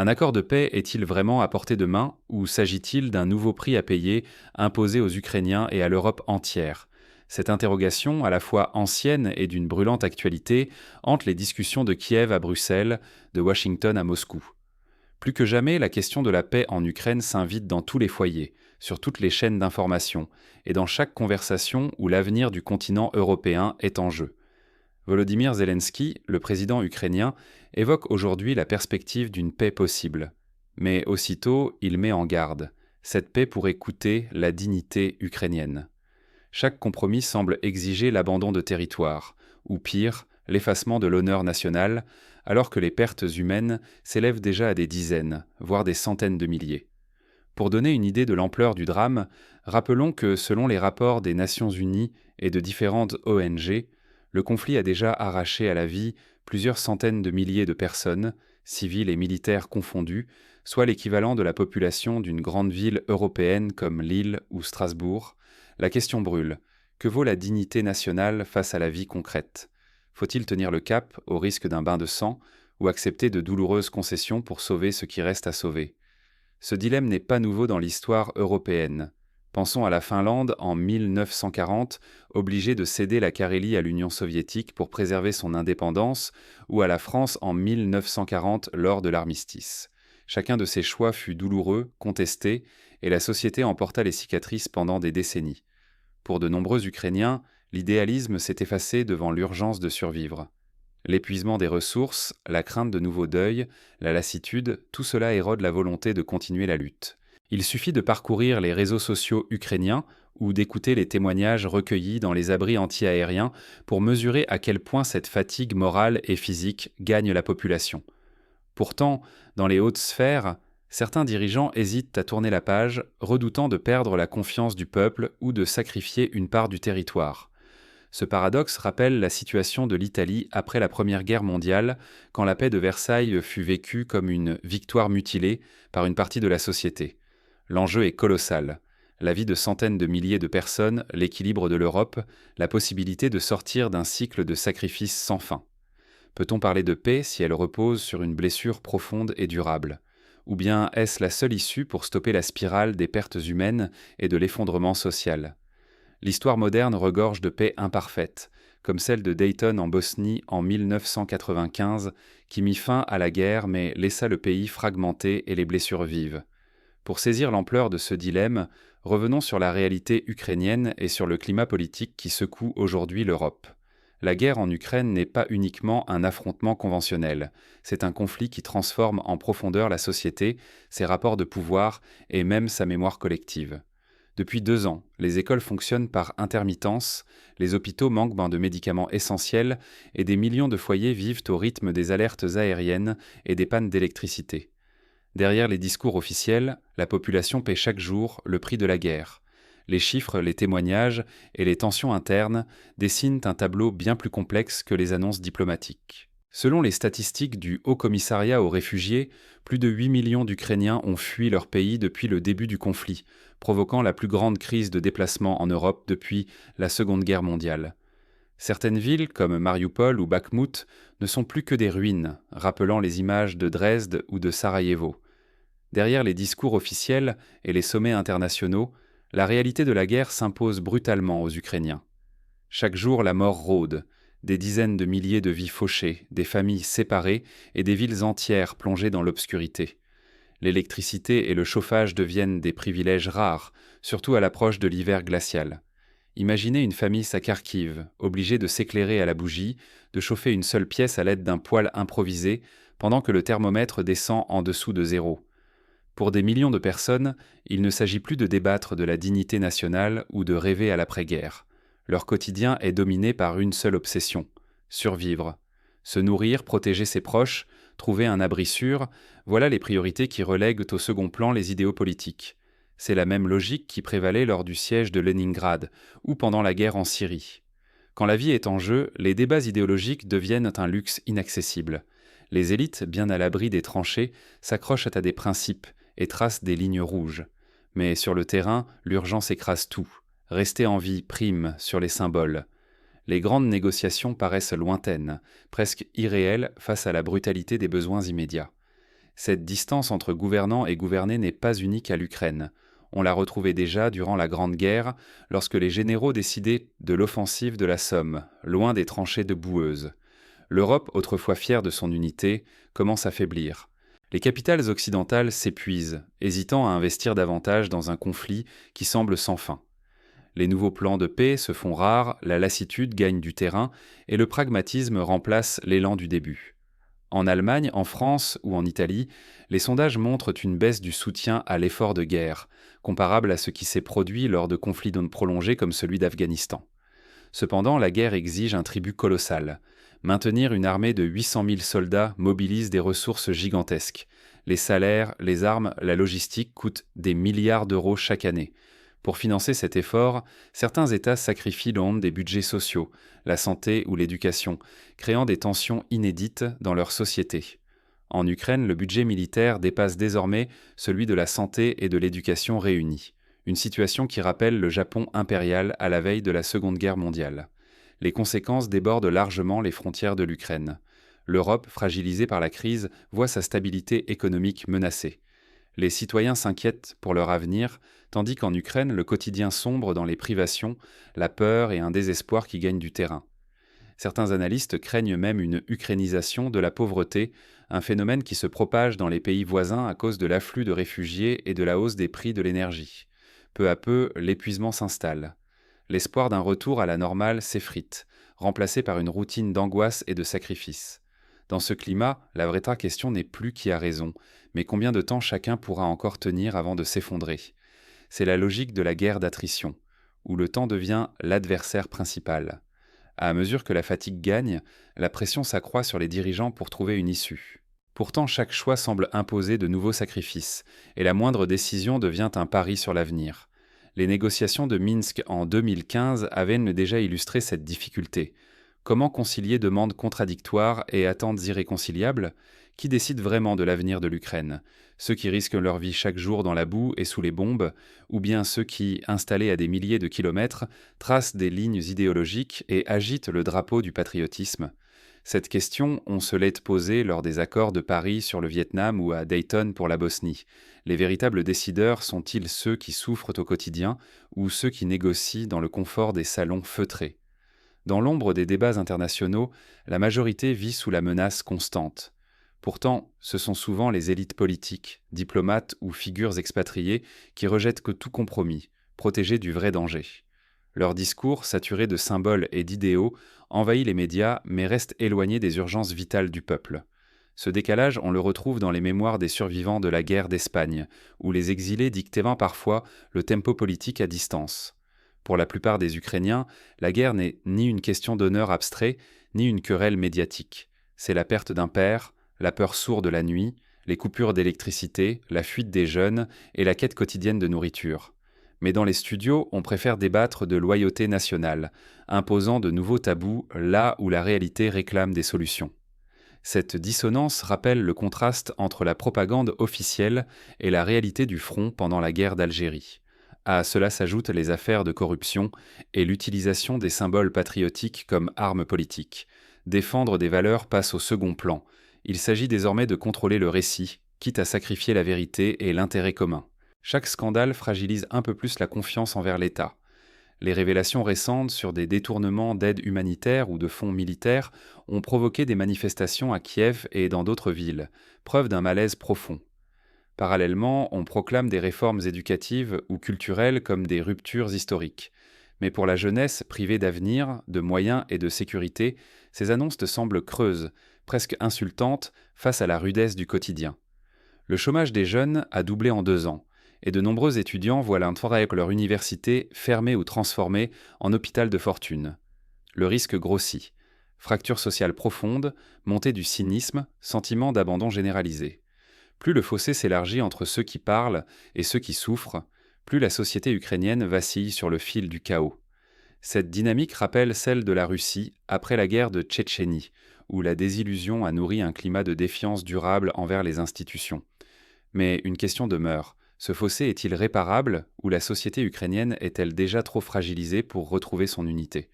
Un accord de paix est-il vraiment à portée de main ou s'agit-il d'un nouveau prix à payer imposé aux Ukrainiens et à l'Europe entière? Cette interrogation, à la fois ancienne et d'une brûlante actualité, hante les discussions de Kiev à Bruxelles, de Washington à Moscou. Plus que jamais, la question de la paix en Ukraine s'invite dans tous les foyers, sur toutes les chaînes d'information, et dans chaque conversation où l'avenir du continent européen est en jeu. Volodymyr Zelensky, le président ukrainien, évoque aujourd'hui la perspective d'une paix possible. Mais aussitôt, il met en garde. Cette paix pourrait coûter la dignité ukrainienne. Chaque compromis semble exiger l'abandon de territoire, ou pire, l'effacement de l'honneur national, alors que les pertes humaines s'élèvent déjà à des dizaines, voire des centaines de milliers. Pour donner une idée de l'ampleur du drame, rappelons que selon les rapports des Nations Unies et de différentes ONG, le conflit a déjà arraché à la vie plusieurs centaines de milliers de personnes, civiles et militaires confondus, soit l'équivalent de la population d'une grande ville européenne comme Lille ou Strasbourg. La question brûle. Que vaut la dignité nationale face à la vie concrète? Faut-il tenir le cap au risque d'un bain de sang ou accepter de douloureuses concessions pour sauver ce qui reste à sauver? Ce dilemme n'est pas nouveau dans l'histoire européenne. Pensons à la Finlande en 1940, obligée de céder la Carélie à l'Union soviétique pour préserver son indépendance, ou à la France en 1940 lors de l'armistice. Chacun de ces choix fut douloureux, contesté, et la société en porta les cicatrices pendant des décennies. Pour de nombreux Ukrainiens, l'idéalisme s'est effacé devant l'urgence de survivre. L'épuisement des ressources, la crainte de nouveaux deuils, la lassitude, tout cela érode la volonté de continuer la lutte. Il suffit de parcourir les réseaux sociaux ukrainiens ou d'écouter les témoignages recueillis dans les abris anti-aériens pour mesurer à quel point cette fatigue morale et physique gagne la population. Pourtant, dans les hautes sphères, certains dirigeants hésitent à tourner la page, redoutant de perdre la confiance du peuple ou de sacrifier une part du territoire. Ce paradoxe rappelle la situation de l'Italie après la Première Guerre mondiale, quand la paix de Versailles fut vécue comme une victoire mutilée par une partie de la société. L'enjeu est colossal. La vie de centaines de milliers de personnes, l'équilibre de l'Europe, la possibilité de sortir d'un cycle de sacrifices sans fin. Peut-on parler de paix si elle repose sur une blessure profonde et durable? Ou bien est-ce la seule issue pour stopper la spirale des pertes humaines et de l'effondrement social? L'histoire moderne regorge de paix imparfaites, comme celle de Dayton en Bosnie en 1995, qui mit fin à la guerre mais laissa le pays fragmenté et les blessures vives. Pour saisir l'ampleur de ce dilemme, revenons sur la réalité ukrainienne et sur le climat politique qui secoue aujourd'hui l'Europe. La guerre en Ukraine n'est pas uniquement un affrontement conventionnel, c'est un conflit qui transforme en profondeur la société, ses rapports de pouvoir et même sa mémoire collective. Depuis 2 ans, les écoles fonctionnent par intermittence, les hôpitaux manquent de médicaments essentiels et des millions de foyers vivent au rythme des alertes aériennes et des pannes d'électricité. Derrière les discours officiels, la population paie chaque jour le prix de la guerre. Les chiffres, les témoignages et les tensions internes dessinent un tableau bien plus complexe que les annonces diplomatiques. Selon les statistiques du Haut Commissariat aux réfugiés, plus de 8 millions d'Ukrainiens ont fui leur pays depuis le début du conflit, provoquant la plus grande crise de déplacement en Europe depuis la Seconde Guerre mondiale. Certaines villes, comme Mariupol ou Bakhmout, ne sont plus que des ruines, rappelant les images de Dresde ou de Sarajevo. Derrière les discours officiels et les sommets internationaux, la réalité de la guerre s'impose brutalement aux Ukrainiens. Chaque jour, la mort rôde, des dizaines de milliers de vies fauchées, des familles séparées et des villes entières plongées dans l'obscurité. L'électricité et le chauffage deviennent des privilèges rares, surtout à l'approche de l'hiver glacial. Imaginez une famille à Kharkiv, obligée de s'éclairer à la bougie, de chauffer une seule pièce à l'aide d'un poêle improvisé, pendant que le thermomètre descend en dessous de zéro. Pour des millions de personnes, il ne s'agit plus de débattre de la dignité nationale ou de rêver à l'après-guerre. Leur quotidien est dominé par une seule obsession: survivre. Se nourrir, protéger ses proches, trouver un abri sûr, voilà les priorités qui relèguent au second plan les idéaux politiques. C'est la même logique qui prévalait lors du siège de Leningrad ou pendant la guerre en Syrie. Quand la vie est en jeu, les débats idéologiques deviennent un luxe inaccessible. Les élites, bien à l'abri des tranchées, s'accrochent à des principes et tracent des lignes rouges. Mais sur le terrain, l'urgence écrase tout. Rester en vie prime sur les symboles. Les grandes négociations paraissent lointaines, presque irréelles face à la brutalité des besoins immédiats. Cette distance entre gouvernants et gouvernés n'est pas unique à l'Ukraine. On l'a retrouvée déjà durant la Grande Guerre, lorsque les généraux décidaient de l'offensive de la Somme, loin des tranchées de boueuses. L'Europe, autrefois fière de son unité, commence à faiblir. Les capitales occidentales s'épuisent, hésitant à investir davantage dans un conflit qui semble sans fin. Les nouveaux plans de paix se font rares, la lassitude gagne du terrain et le pragmatisme remplace l'élan du début. En Allemagne, en France ou en Italie, les sondages montrent une baisse du soutien à l'effort de guerre, comparable à ce qui s'est produit lors de conflits non prolongés comme celui d'Afghanistan. Cependant, la guerre exige un tribut colossal. Maintenir une armée de 800 000 soldats mobilise des ressources gigantesques. Les salaires, les armes, la logistique coûtent des milliards d'euros chaque année. Pour financer cet effort, certains États sacrifient l'onde des budgets sociaux, la santé ou l'éducation, créant des tensions inédites dans leur société. En Ukraine, le budget militaire dépasse désormais celui de la santé et de l'éducation réunis, une situation qui rappelle le Japon impérial à la veille de la Seconde Guerre mondiale. Les conséquences débordent largement les frontières de l'Ukraine. L'Europe, fragilisée par la crise, voit sa stabilité économique menacée. Les citoyens s'inquiètent pour leur avenir, tandis qu'en Ukraine, le quotidien sombre dans les privations, la peur et un désespoir qui gagnent du terrain. Certains analystes craignent même une ukrainisation de la pauvreté, un phénomène qui se propage dans les pays voisins à cause de l'afflux de réfugiés et de la hausse des prix de l'énergie. Peu à peu, l'épuisement s'installe. L'espoir d'un retour à la normale s'effrite, remplacé par une routine d'angoisse et de sacrifice. Dans ce climat, la vraie question n'est plus qui a raison, mais combien de temps chacun pourra encore tenir avant de s'effondrer. C'est la logique de la guerre d'attrition, où le temps devient l'adversaire principal. À mesure que la fatigue gagne, la pression s'accroît sur les dirigeants pour trouver une issue. Pourtant, chaque choix semble imposer de nouveaux sacrifices, et la moindre décision devient un pari sur l'avenir. Les négociations de Minsk en 2015 avaient déjà illustré cette difficulté. Comment concilier demandes contradictoires et attentes irréconciliables? Qui décide vraiment de l'avenir de l'Ukraine? Ceux qui risquent leur vie chaque jour dans la boue et sous les bombes, ou bien ceux qui, installés à des milliers de kilomètres, tracent des lignes idéologiques et agitent le drapeau du patriotisme? Cette question, on se l'est posée lors des accords de Paris sur le Vietnam ou à Dayton pour la Bosnie. Les véritables décideurs sont-ils ceux qui souffrent au quotidien ou ceux qui négocient dans le confort des salons feutrés? Dans l'ombre des débats internationaux, la majorité vit sous la menace constante. Pourtant, ce sont souvent les élites politiques, diplomates ou figures expatriées qui rejettent que tout compromis, protégés du vrai danger. Leur discours, saturé de symboles et d'idéaux, envahit les médias mais reste éloigné des urgences vitales du peuple. Ce décalage, on le retrouve dans les mémoires des survivants de la guerre d'Espagne, où les exilés dictaient parfois le tempo politique à distance. Pour la plupart des Ukrainiens, la guerre n'est ni une question d'honneur abstrait, ni une querelle médiatique. C'est la perte d'un père, la peur sourde de la nuit, les coupures d'électricité, la fuite des jeunes et la quête quotidienne de nourriture. Mais dans les studios, on préfère débattre de loyauté nationale, imposant de nouveaux tabous là où la réalité réclame des solutions. Cette dissonance rappelle le contraste entre la propagande officielle et la réalité du front pendant la guerre d'Algérie. À cela s'ajoutent les affaires de corruption et l'utilisation des symboles patriotiques comme armes politiques. Défendre des valeurs passe au second plan. Il s'agit désormais de contrôler le récit, quitte à sacrifier la vérité et l'intérêt commun. Chaque scandale fragilise un peu plus la confiance envers l'État. Les révélations récentes sur des détournements d'aide humanitaire ou de fonds militaires ont provoqué des manifestations à Kiev et dans d'autres villes, preuve d'un malaise profond. Parallèlement, on proclame des réformes éducatives ou culturelles comme des ruptures historiques. Mais pour la jeunesse privée d'avenir, de moyens et de sécurité, ces annonces semblent creuses, presque insultantes face à la rudesse du quotidien. Le chômage des jeunes a doublé en 2 ans, et de nombreux étudiants voient leur université fermée ou transformée en hôpital de fortune. Le risque grossit. Fracture sociale profonde, montée du cynisme, sentiment d'abandon généralisé. Plus le fossé s'élargit entre ceux qui parlent et ceux qui souffrent, plus la société ukrainienne vacille sur le fil du chaos. Cette dynamique rappelle celle de la Russie après la guerre de Tchétchénie, où la désillusion a nourri un climat de défiance durable envers les institutions. Mais une question demeure. Ce fossé est-il réparable ou la société ukrainienne est-elle déjà trop fragilisée pour retrouver son unité?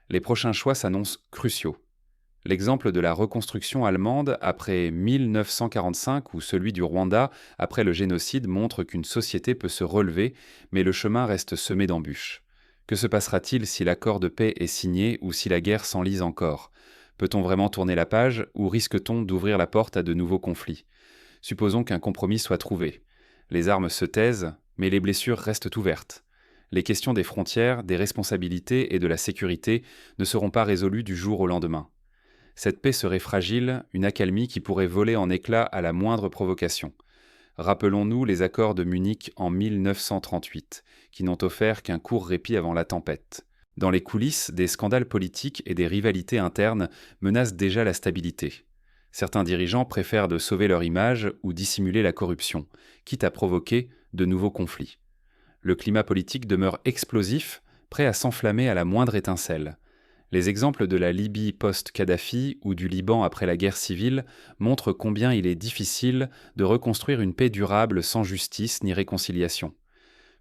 Les prochains choix s'annoncent cruciaux. L'exemple de la reconstruction allemande après 1945 ou celui du Rwanda après le génocide montrent qu'une société peut se relever, mais le chemin reste semé d'embûches. Que se passera-t-il si l'accord de paix est signé ou si la guerre s'enlise encore? Peut-on vraiment tourner la page ou risque-t-on d'ouvrir la porte à de nouveaux conflits? Supposons qu'un compromis soit trouvé. Les armes se taisent, mais les blessures restent ouvertes. Les questions des frontières, des responsabilités et de la sécurité ne seront pas résolues du jour au lendemain. Cette paix serait fragile, une accalmie qui pourrait voler en éclats à la moindre provocation. Rappelons-nous les accords de Munich en 1938, qui n'ont offert qu'un court répit avant la tempête. Dans les coulisses, des scandales politiques et des rivalités internes menacent déjà la stabilité. Certains dirigeants préfèrent de sauver leur image ou dissimuler la corruption, quitte à provoquer de nouveaux conflits. Le climat politique demeure explosif, prêt à s'enflammer à la moindre étincelle. Les exemples de la Libye post-Kadhafi ou du Liban après la guerre civile montrent combien il est difficile de reconstruire une paix durable sans justice ni réconciliation.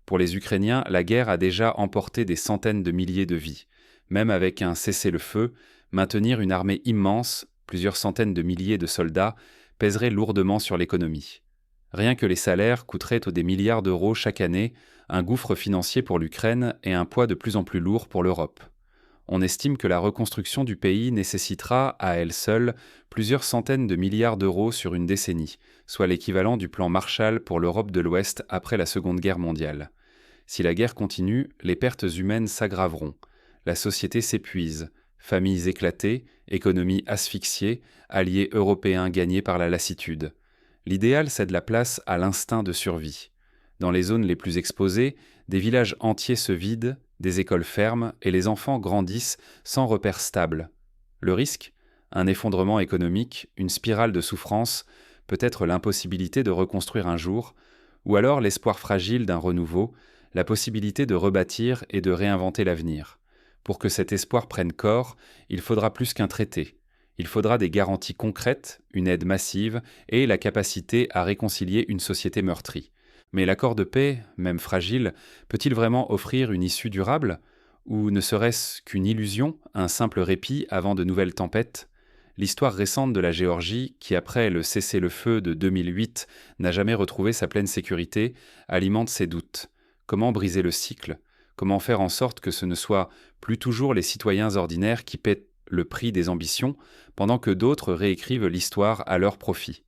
Pour les Ukrainiens, la guerre a déjà emporté des centaines de milliers de vies. Même avec un cessez-le-feu, maintenir une armée immense, plusieurs centaines de milliers de soldats, pèserait lourdement sur l'économie. Rien que les salaires coûteraient des milliards d'euros chaque année, un gouffre financier pour l'Ukraine et un poids de plus en plus lourd pour l'Europe. On estime que la reconstruction du pays nécessitera, à elle seule, plusieurs centaines de milliards d'euros sur une décennie, soit l'équivalent du plan Marshall pour l'Europe de l'Ouest après la Seconde Guerre mondiale. Si la guerre continue, les pertes humaines s'aggraveront. La société s'épuise, familles éclatées, économies asphyxiées, alliés européens gagnés par la lassitude. L'idéal cède la place à l'instinct de survie. Dans les zones les plus exposées, des villages entiers se vident, des écoles ferment et les enfants grandissent sans repère stable. Le risque? Un effondrement économique, une spirale de souffrance, peut-être l'impossibilité de reconstruire un jour, ou alors l'espoir fragile d'un renouveau, la possibilité de rebâtir et de réinventer l'avenir. Pour que cet espoir prenne corps, il faudra plus qu'un traité. Il faudra des garanties concrètes, une aide massive et la capacité à réconcilier une société meurtrie. Mais l'accord de paix, même fragile, peut-il vraiment offrir une issue durable? Ou ne serait-ce qu'une illusion, un simple répit avant de nouvelles tempêtes? L'histoire récente de la Géorgie, qui après le cessez-le-feu de 2008 n'a jamais retrouvé sa pleine sécurité, alimente ses doutes. Comment briser le cycle? Comment faire en sorte que ce ne soit plus toujours les citoyens ordinaires qui paient le prix des ambitions, pendant que d'autres réécrivent l'histoire à leur profit?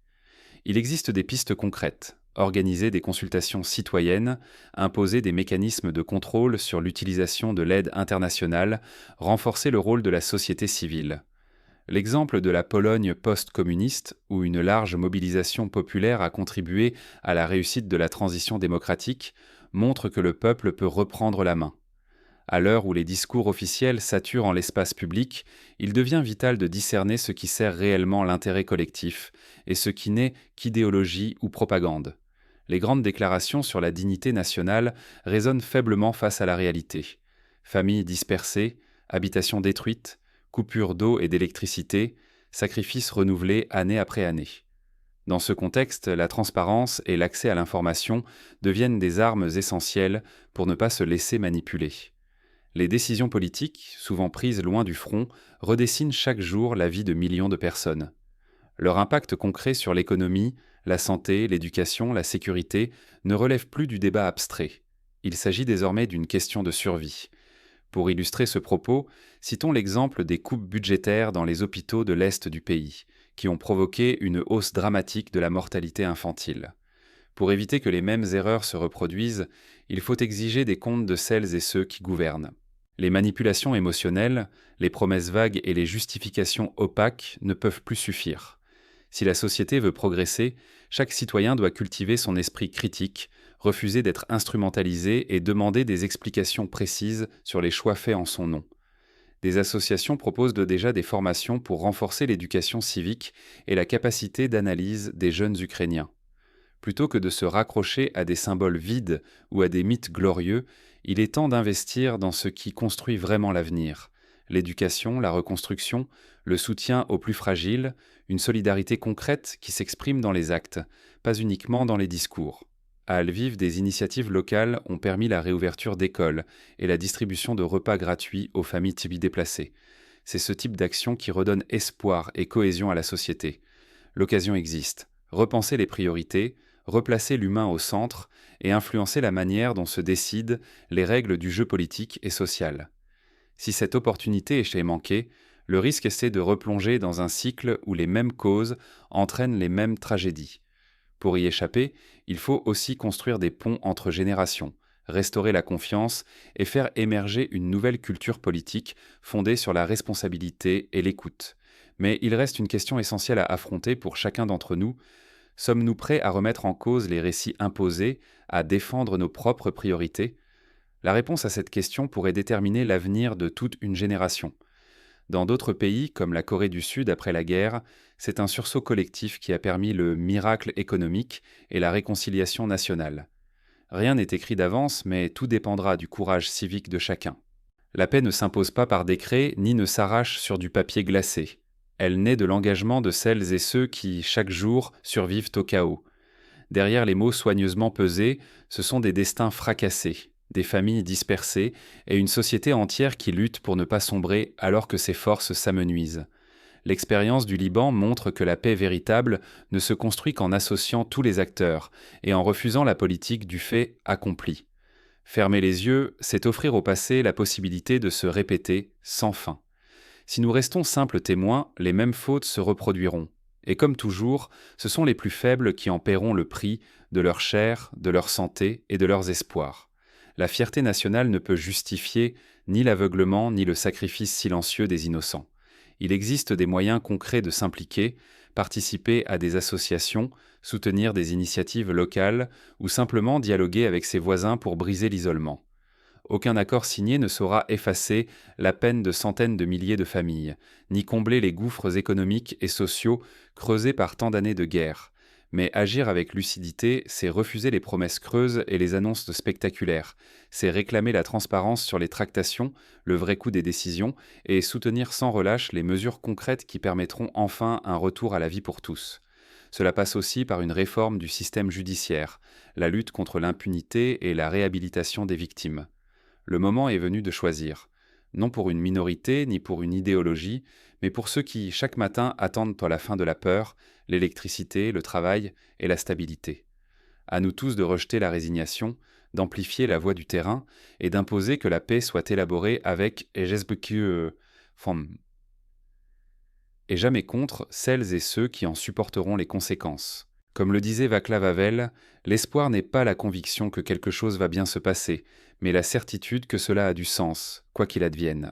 Il existe des pistes concrètes. Organiser des consultations citoyennes, imposer des mécanismes de contrôle sur l'utilisation de l'aide internationale, renforcer le rôle de la société civile. L'exemple de la Pologne post-communiste, où une large mobilisation populaire a contribué à la réussite de la transition démocratique, montre que le peuple peut reprendre la main. À l'heure où les discours officiels saturent en l'espace public, il devient vital de discerner ce qui sert réellement l'intérêt collectif et ce qui n'est qu'idéologie ou propagande. Les grandes déclarations sur la dignité nationale résonnent faiblement face à la réalité. Familles dispersées, habitations détruites, coupures d'eau et d'électricité, sacrifices renouvelés année après année. Dans ce contexte, la transparence et l'accès à l'information deviennent des armes essentielles pour ne pas se laisser manipuler. Les décisions politiques, souvent prises loin du front, redessinent chaque jour la vie de millions de personnes. Leur impact concret sur l'économie, la santé, l'éducation, la sécurité ne relève plus du débat abstrait. Il s'agit désormais d'une question de survie. Pour illustrer ce propos, citons l'exemple des coupes budgétaires dans les hôpitaux de l'Est du pays, qui ont provoqué une hausse dramatique de la mortalité infantile. Pour éviter que les mêmes erreurs se reproduisent, il faut exiger des comptes de celles et ceux qui gouvernent. Les manipulations émotionnelles, les promesses vagues et les justifications opaques ne peuvent plus suffire. Si la société veut progresser, chaque citoyen doit cultiver son esprit critique, refuser d'être instrumentalisé et demander des explications précises sur les choix faits en son nom. Des associations proposent déjà des formations pour renforcer l'éducation civique et la capacité d'analyse des jeunes Ukrainiens. Plutôt que de se raccrocher à des symboles vides ou à des mythes glorieux, il est temps d'investir dans ce qui construit vraiment l'avenir. L'éducation, la reconstruction, le soutien aux plus fragiles, une solidarité concrète qui s'exprime dans les actes, pas uniquement dans les discours. À Lviv, des initiatives locales ont permis la réouverture d'écoles et la distribution de repas gratuits aux familles déplacées. C'est ce type d'action qui redonne espoir et cohésion à la société. L'occasion existe. Repenser les priorités, replacer l'humain au centre et influencer la manière dont se décident les règles du jeu politique et social. Si cette opportunité est manquée, le risque c'est de replonger dans un cycle où les mêmes causes entraînent les mêmes tragédies. Pour y échapper, il faut aussi construire des ponts entre générations, restaurer la confiance et faire émerger une nouvelle culture politique fondée sur la responsabilité et l'écoute. Mais il reste une question essentielle à affronter pour chacun d'entre nous. Sommes-nous prêts à remettre en cause les récits imposés, à défendre nos propres priorités? La réponse à cette question pourrait déterminer l'avenir de toute une génération. Dans d'autres pays, comme la Corée du Sud après la guerre, c'est un sursaut collectif qui a permis le miracle économique et la réconciliation nationale. Rien n'est écrit d'avance, mais tout dépendra du courage civique de chacun. La paix ne s'impose pas par décret, ni ne s'arrache sur du papier glacé. Elle naît de l'engagement de celles et ceux qui, chaque jour, survivent au chaos. Derrière les mots soigneusement pesés, ce sont des destins fracassés, des familles dispersées et une société entière qui lutte pour ne pas sombrer alors que ses forces s'amenuisent. L'expérience du Liban montre que la paix véritable ne se construit qu'en associant tous les acteurs et en refusant la politique du fait accompli. Fermer les yeux, c'est offrir au passé la possibilité de se répéter sans fin. Si nous restons simples témoins, les mêmes fautes se reproduiront. Et comme toujours, ce sont les plus faibles qui en paieront le prix de leur chair, de leur santé et de leurs espoirs. La fierté nationale ne peut justifier ni l'aveuglement ni le sacrifice silencieux des innocents. Il existe des moyens concrets de s'impliquer, participer à des associations, soutenir des initiatives locales ou simplement dialoguer avec ses voisins pour briser l'isolement. Aucun accord signé ne saura effacer la peine de centaines de milliers de familles, ni combler les gouffres économiques et sociaux creusés par tant d'années de guerre. Mais agir avec lucidité, c'est refuser les promesses creuses et les annonces spectaculaires, c'est réclamer la transparence sur les tractations, le vrai coût des décisions, et soutenir sans relâche les mesures concrètes qui permettront enfin un retour à la vie pour tous. Cela passe aussi par une réforme du système judiciaire, la lutte contre l'impunité et la réhabilitation des victimes. Le moment est venu de choisir, non pour une minorité ni pour une idéologie, mais pour ceux qui, chaque matin, attendent à la fin de la peur, l'électricité, le travail et la stabilité. À nous tous de rejeter la résignation, d'amplifier la voix du terrain et d'imposer que la paix soit élaborée avec et jamais contre celles et ceux qui en supporteront les conséquences. Comme le disait Václav Havel, l'espoir n'est pas la conviction que quelque chose va bien se passer, mais la certitude que cela a du sens, quoi qu'il advienne.